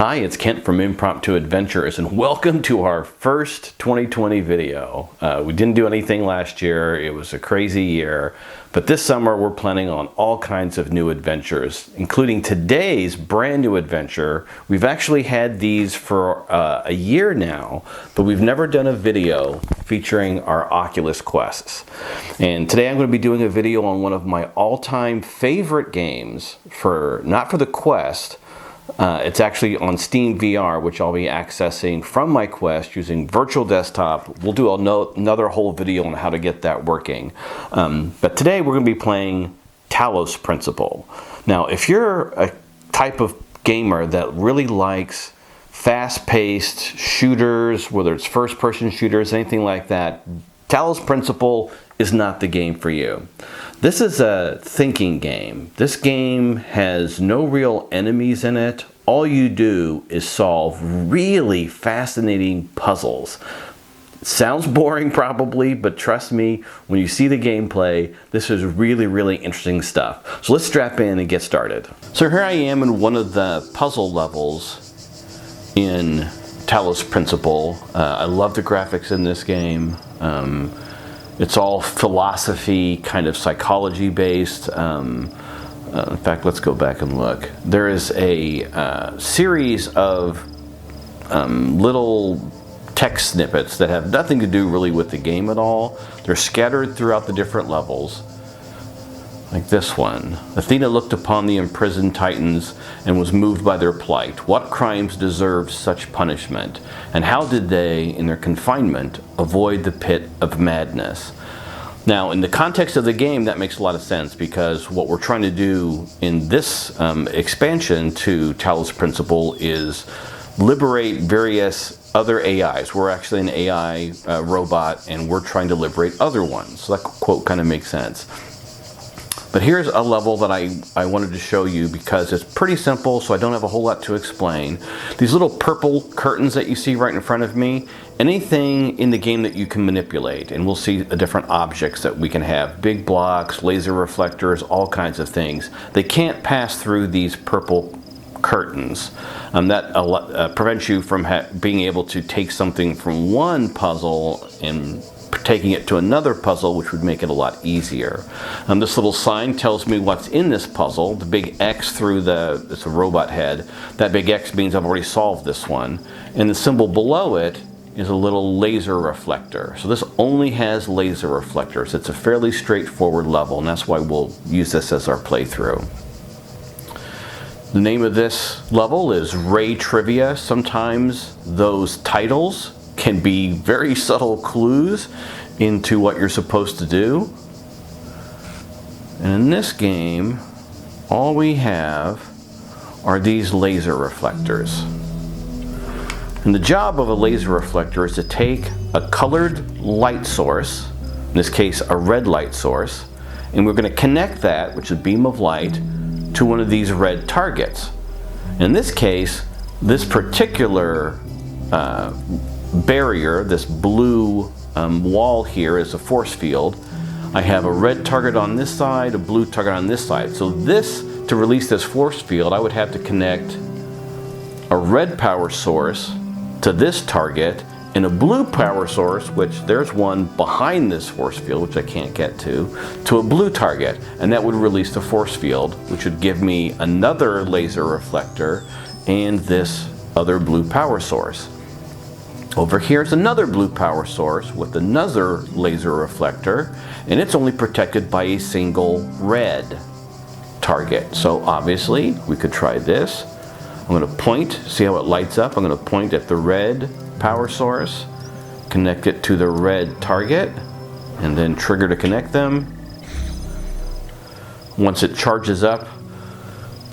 Hi, it's Kent from Impromptu Adventures, and welcome to our first 2020 video. We didn't do anything last year. It was a crazy year, but this summer we're planning on all kinds of new adventures, including today's brand new adventure. We've actually had these for a year now, but we've never done a video featuring our Oculus Quests. And today I'm going to be doing a video on one of my all-time favorite games, not for the Quest. It's actually on Steam VR, which I'll be accessing from my Quest using virtual desktop. We'll do another whole video on how to get that working. But today we're going to be playing Talos Principle. Now, if you're a type of gamer that really likes fast-paced shooters, whether it's first-person shooters, anything like that, Talos Principle is not the game for you. This is a thinking game. This game has no real enemies in it. All you do is solve really fascinating puzzles. Sounds boring probably, but trust me, when you see the gameplay, this is really, really interesting stuff. So let's strap in and get started. So here I am in one of the puzzle levels in Talos Principle. I love the graphics in this game. It's all philosophy, kind of psychology based. In fact, let's go back and look. There is a series of little text snippets that have nothing to do really with the game at all. They're scattered throughout the different levels. Like this one. Athena looked upon the imprisoned Titans and was moved by their plight. What crimes deserved such punishment? And how did they, in their confinement, avoid the pit of madness? Now, in the context of the game, that makes a lot of sense, because what we're trying to do in this expansion to Talos Principle is liberate various other AIs. We're actually an AI robot, and we're trying to liberate other ones. So that quote kind of makes sense. But here's a level that I wanted to show you because it's pretty simple, so I don't have a whole lot to explain. These little purple curtains that you see right in front of me, anything in the game that you can manipulate, and we'll see the different objects that we can have. Big blocks, laser reflectors, all kinds of things. They can't pass through these purple curtains. That prevents you from being able to take something from one puzzle and taking it to another puzzle, which would make it a lot easier. This little sign tells me what's in this puzzle. The big X through it's a robot head. That big X means I've already solved this one. And the symbol below it is a little laser reflector. So this only has laser reflectors. It's a fairly straightforward level, and that's why we'll use this as our playthrough. The name of this level is Ray Trivia. Sometimes those titles can be very subtle clues into what you're supposed to do. And in this game, all we have are these laser reflectors. And the job of a laser reflector is to take a colored light source, in this case a red light source, and we're going to connect that, which is a beam of light, to one of these red targets. In this case, this particular barrier, this blue wall here, is a force field. I have a red target on this side, a blue target on this side. So to release this force field, I would have to connect a red power source to this target and a blue power source, which there's one behind this force field, which I can't get to a blue target. And that would release the force field, which would give me another laser reflector and this other blue power source. Over here is another blue power source with another laser reflector, and it's only protected by a single red target. So obviously we could try this. I'm going to point, see how it lights up. I'm going to point at the red power source, connect it to the red target, and then trigger to connect them. Once it charges up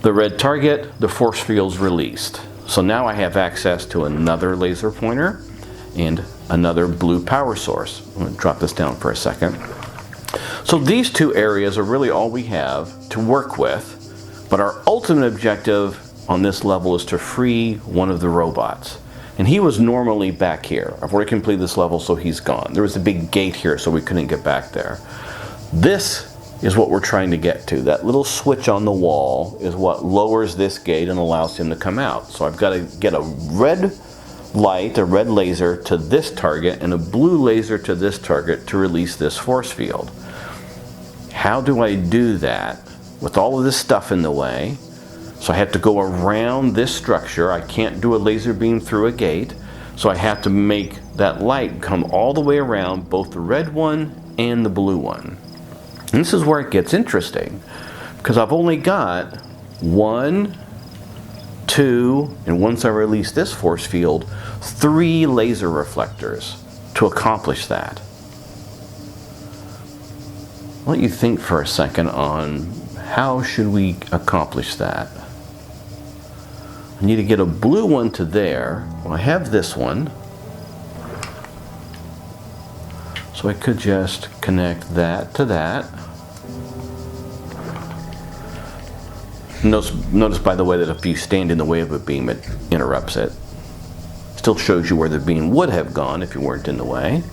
the red target, the force field's released. So now I have access to another laser pointer and another blue power source. I'm going to drop this down for a second. So these two areas are really all we have to work with, but our ultimate objective on this level is to free one of the robots. And he was normally back here. I've already completed this level, so he's gone. There was a big gate here, so we couldn't get back there. This is what we're trying to get to. That little switch on the wall is what lowers this gate and allows him to come out. So I've got to get a red light, a red laser to this target and a blue laser to this target to release this force field. How do I do that with all of this stuff in the way? So I have to go around this structure. I can't do a laser beam through a gate, so I have to make that light come all the way around both the red one and the blue one. And this is where it gets interesting, because I've only got 1, 2, and once I release this force field, 3 laser reflectors to accomplish that. I'll let you think for a second on how should we accomplish that. I need to get a blue one to there. Well, I have this one, so I could just connect that to that. Notice by the way that if you stand in the way of a beam, it interrupts it. Still shows you where the beam would have gone if you weren't in the way.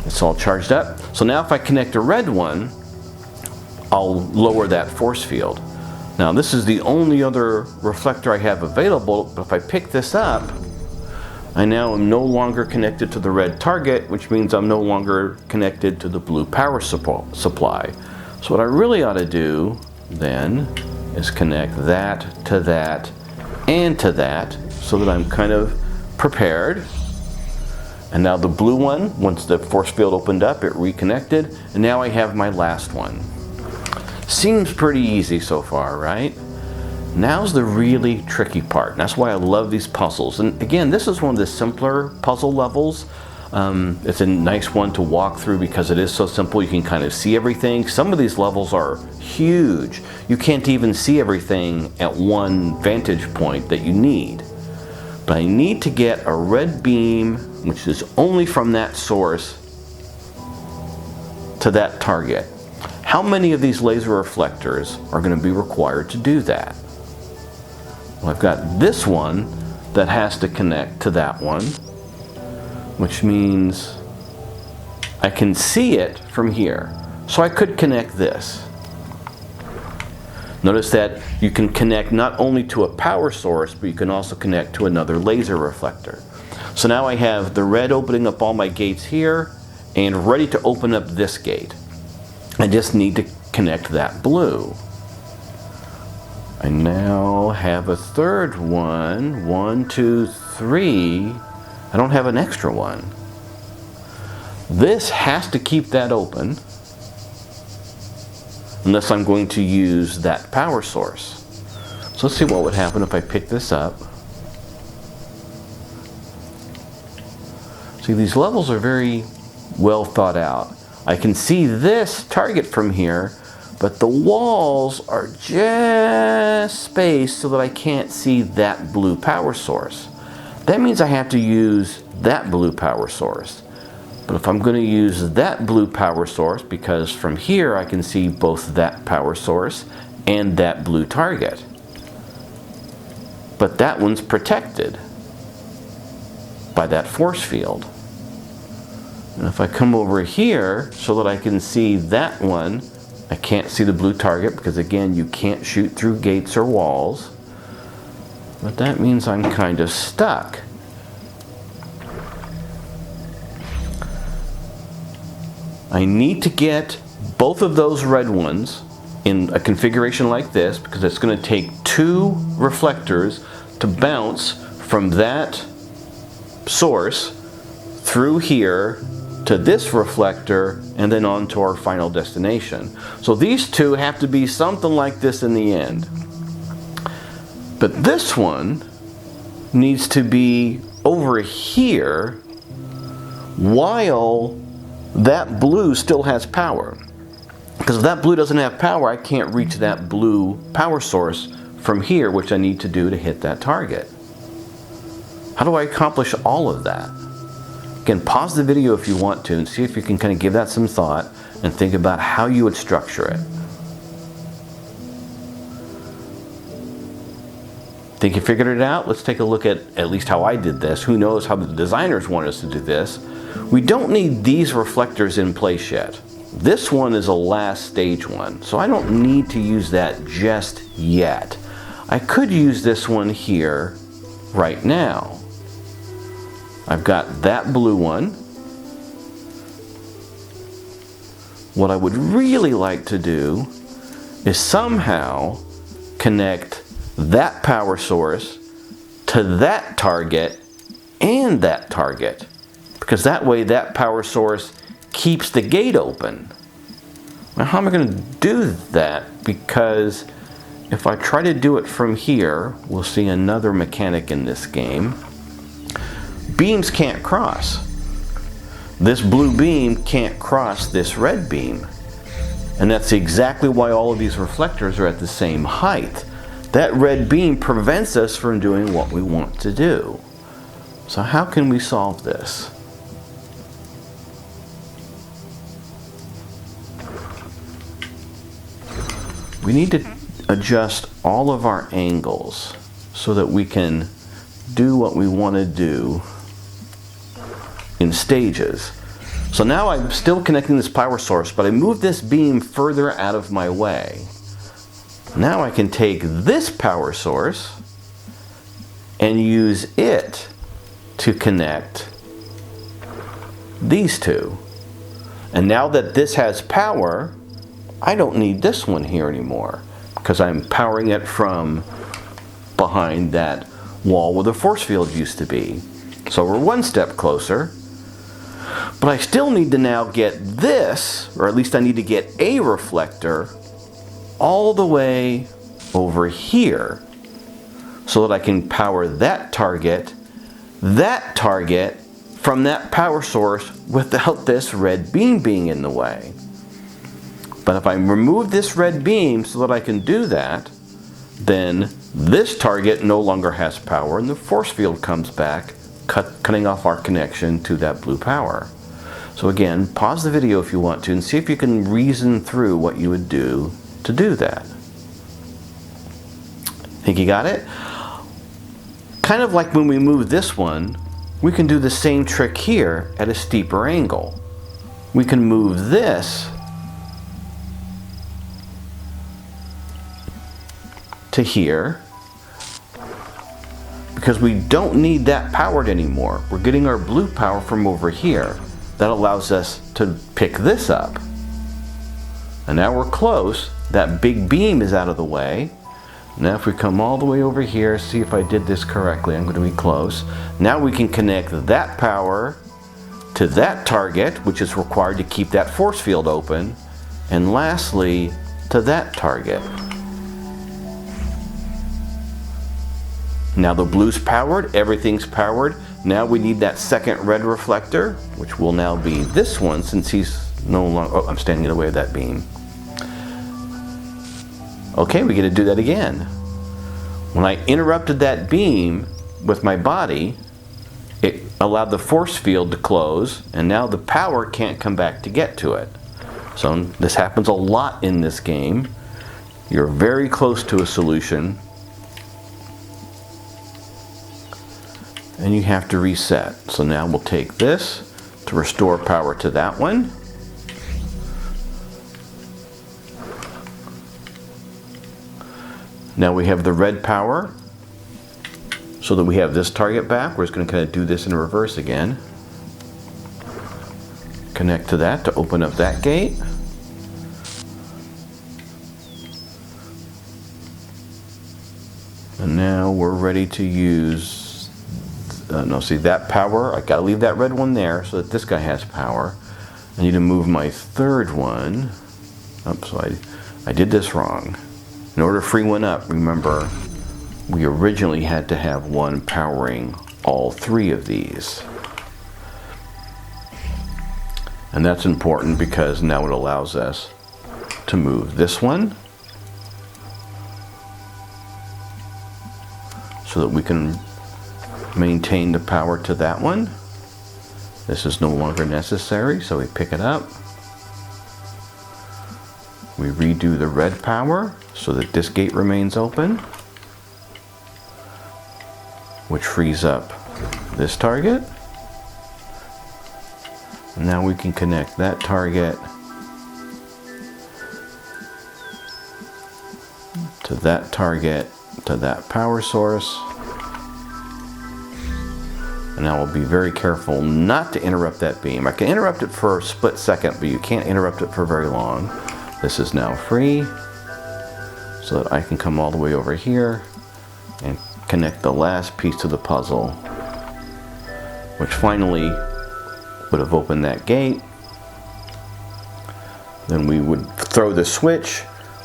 It's all charged up. So now if I connect a red one, I'll lower that force field. Now this is the only other reflector I have available, but if I pick this up, I now am no longer connected to the red target, which means I'm no longer connected to the blue power supply. So what I really ought to do then is connect that to that and to that so that I'm kind of prepared. And now the blue one, once the force field opened up, it reconnected, and now I have my last one. Seems pretty easy so far, right? Now's the really tricky part. And that's why I love these puzzles. And again, this is one of the simpler puzzle levels. It's a nice one to walk through because it is so simple. You can kind of see everything. Some of these levels are huge. You can't even see everything at one vantage point that you need. But I need to get a red beam, which is only from that source, to that target. How many of these laser reflectors are going to be required to do that? Well, I've got this one that has to connect to that one, which means I can see it from here. So I could connect this. Notice that you can connect not only to a power source, but you can also connect to another laser reflector. So now I have the red opening up all my gates here and ready to open up this gate. I just need to connect that blue. I now have a third one. 1, 2, 3. I don't have an extra one. This has to keep that open unless I'm going to use that power source. So let's see what would happen if I pick this up. See, these levels are very well thought out. I can see this target from here, but the walls are just spaced so that I can't see that blue power source. That means I have to use that blue power source. But if I'm going to use that blue power source, because from here I can see both that power source and that blue target. But that one's protected by that force field. And if I come over here so that I can see that one, I can't see the blue target because again, you can't shoot through gates or walls. But that means I'm kind of stuck. I need to get both of those red ones in a configuration like this because it's going to take 2 reflectors to bounce from that source through here to this reflector and then on to our final destination. So these 2 have to be something like this in the end. But this one needs to be over here while that blue still has power. Because if that blue doesn't have power, I can't reach that blue power source from here, which I need to do to hit that target. How do I accomplish all of that? Again, pause the video if you want to and see if you can kind of give that some thought and think about how you would structure it. Think you figured it out? Let's take a look at least how I did this. Who knows how the designers want us to do this? We don't need these reflectors in place yet. this one is a last stage one, so I don't need to use that just yet. I could use this one here right now. I've got that blue one. What I would really like to do is somehow connect that power source to that target and that target, because that way that power source keeps the gate open. Now, how am I going to do that? Because if I try to do it from here, we'll see another mechanic in this game. Beams can't cross. This blue beam can't cross this red beam. And that's exactly why all of these reflectors are at the same height. That red beam prevents us from doing what we want to do. So how can we solve this? We need to adjust all of our angles so that we can do what we want to do in stages. So now I'm still connecting this power source, but I moved this beam further out of my way. Now I can take this power source and use it to connect these two. And now that this has power, I don't need this one here anymore, because I'm powering it from behind that wall where the force field used to be. So we're one step closer. But I still need to now get this, or at least I need to get a reflector all the way over here so that I can power that target from that power source without this red beam being in the way. But if I remove this red beam so that I can do that, then this target no longer has power and the force field comes back, cutting off our connection to that blue power. So again, pause the video if you want to and see if you can reason through what you would do to do that. Think you got it? Kind of like when we move this one, we can do the same trick here at a steeper angle. We can move this to here because we don't need that powered anymore. We're getting our blue power from over here. That allows us to pick this up. And now we're close. That big beam is out of the way. Now if we come all the way over here, see if I did this correctly, I'm going to be close. Now we can connect that power to that target, which is required to keep that force field open. And lastly, to that target. Now the blue's powered, everything's powered. Now we need that second red reflector, which will now be this one since he's no longer, oh, I'm standing in the way of that beam. Okay, we get to do that again. When I interrupted that beam with my body, it allowed the force field to close, and now the power can't come back to get to it. So this happens a lot in this game. You're very close to a solution, and you have to reset. So now we'll take this to restore power to that one. Now we have the red power so that we have this target back. We're just going to kind of do this in reverse again. Connect to that to open up that gate. And now we're ready to use see that power, I gotta leave that red one there so that this guy has power. I need to move my third one. Oops, so I did this wrong. In order to free one up, remember, we originally had to have one powering all three of these. And that's important because now it allows us to move this one so that we can maintain the power to that one. This is no longer necessary, so we pick it up. We redo the red power so that this gate remains open, which frees up this target. And now we can connect that target to that target, to that power source. And I will be very careful not to interrupt that beam. I can interrupt it for a split second, but you can't interrupt it for very long. This is now free, so that I can come all the way over here and connect the last piece to the puzzle, which finally would have opened that gate. Then we would throw the switch,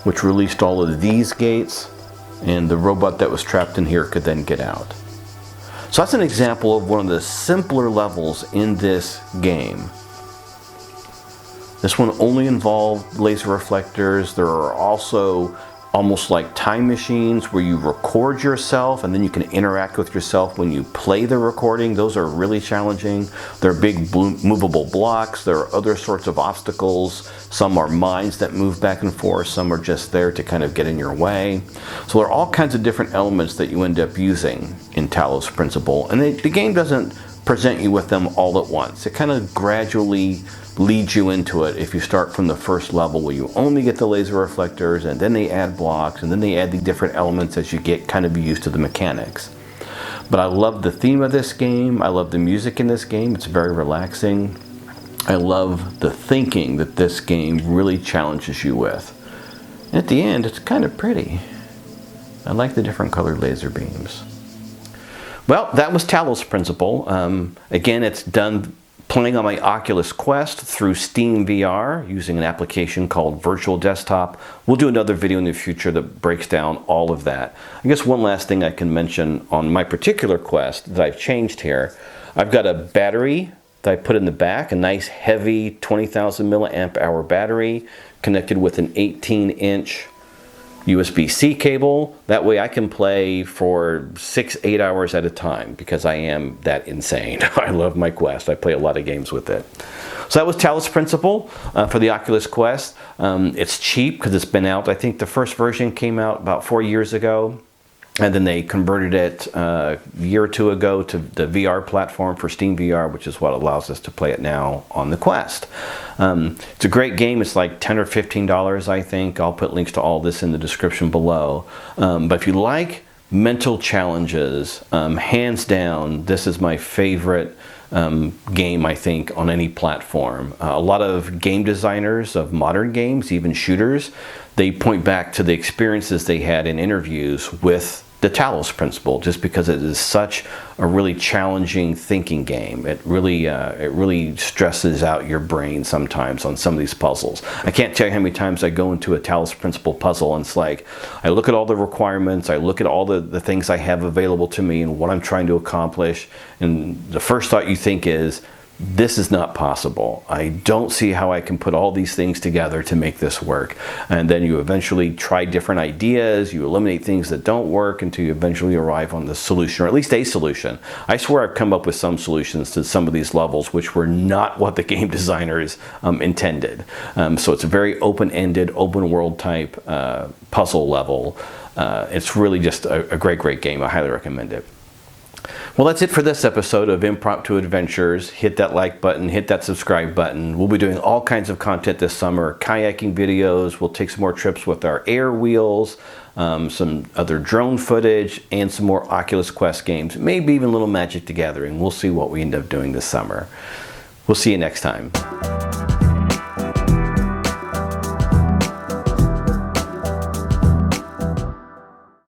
which released all of these gates, and the robot that was trapped in here could then get out. So that's an example of one of the simpler levels in this game. This one only involved laser reflectors. There are also almost like time machines where you record yourself and then you can interact with yourself when you play the recording. Those are really challenging. There are big movable blocks. There are other sorts of obstacles. Some are mines that move back and forth. Some are just there to kind of get in your way. So there are all kinds of different elements that you end up using in Talos Principle. And the game doesn't present you with them all at once. It kind of gradually leads you into it if you start from the first level where you only get the laser reflectors, and then they add blocks, and then they add the different elements as you get kind of used to the mechanics. But I love the theme of this game. I love the music in this game. It's very relaxing. I love the thinking that this game really challenges you with. And at the end, it's kind of pretty. I like the different colored laser beams. Well, that was Talos Principle. Again, it's done playing on my Oculus Quest through Steam VR using an application called Virtual Desktop. We'll do another video in the future that breaks down all of that. I guess one last thing I can mention on my particular Quest that I've changed here. I've got a battery that I put in the back, a nice heavy 20,000 milliamp hour battery connected with an 18-inch USB-C cable. That way I can play for 6-8 hours at a time because I am that insane. I love my Quest. I play a lot of games with it. So that was Talos Principle for the Oculus Quest. It's cheap because it's been out. I think the first version came out about 4 years ago. And then they converted it a year or two ago to the VR platform for Steam VR, which is what allows us to play it now on the Quest. It's a great game. It's like $10 or $15, I think. I'll put links to all this in the description below. But if you like mental challenges, hands down, this is my favorite game, I think, on any platform. A lot of game designers of modern games, even shooters, they point back to the experiences they had in interviews with the Talos Principle, just because it is such a really challenging thinking game. It really stresses out your brain sometimes on some of these puzzles. I can't tell you how many times I go into a Talos Principle puzzle and it's like, I look at all the requirements, I look at all the things I have available to me and what I'm trying to accomplish, and the first thought you think is, this is not possible. I don't see how I can put all these things together to make this work. And then you eventually try different ideas, you eliminate things that don't work until you eventually arrive on the solution, or at least a solution. I swear I've come up with some solutions to some of these levels which were not what the game designers intended. So it's a very open-ended, open world type puzzle level. It's really just a great game. I highly recommend it. Well, that's it for this episode of Impromptu Adventures. Hit that like button, hit that subscribe button. We'll be doing all kinds of content this summer, kayaking videos. We'll take some more trips with our air wheels, some other drone footage, and some more Oculus Quest games. Maybe even a little Magic the Gathering. We'll see what we end up doing this summer. We'll see you next time.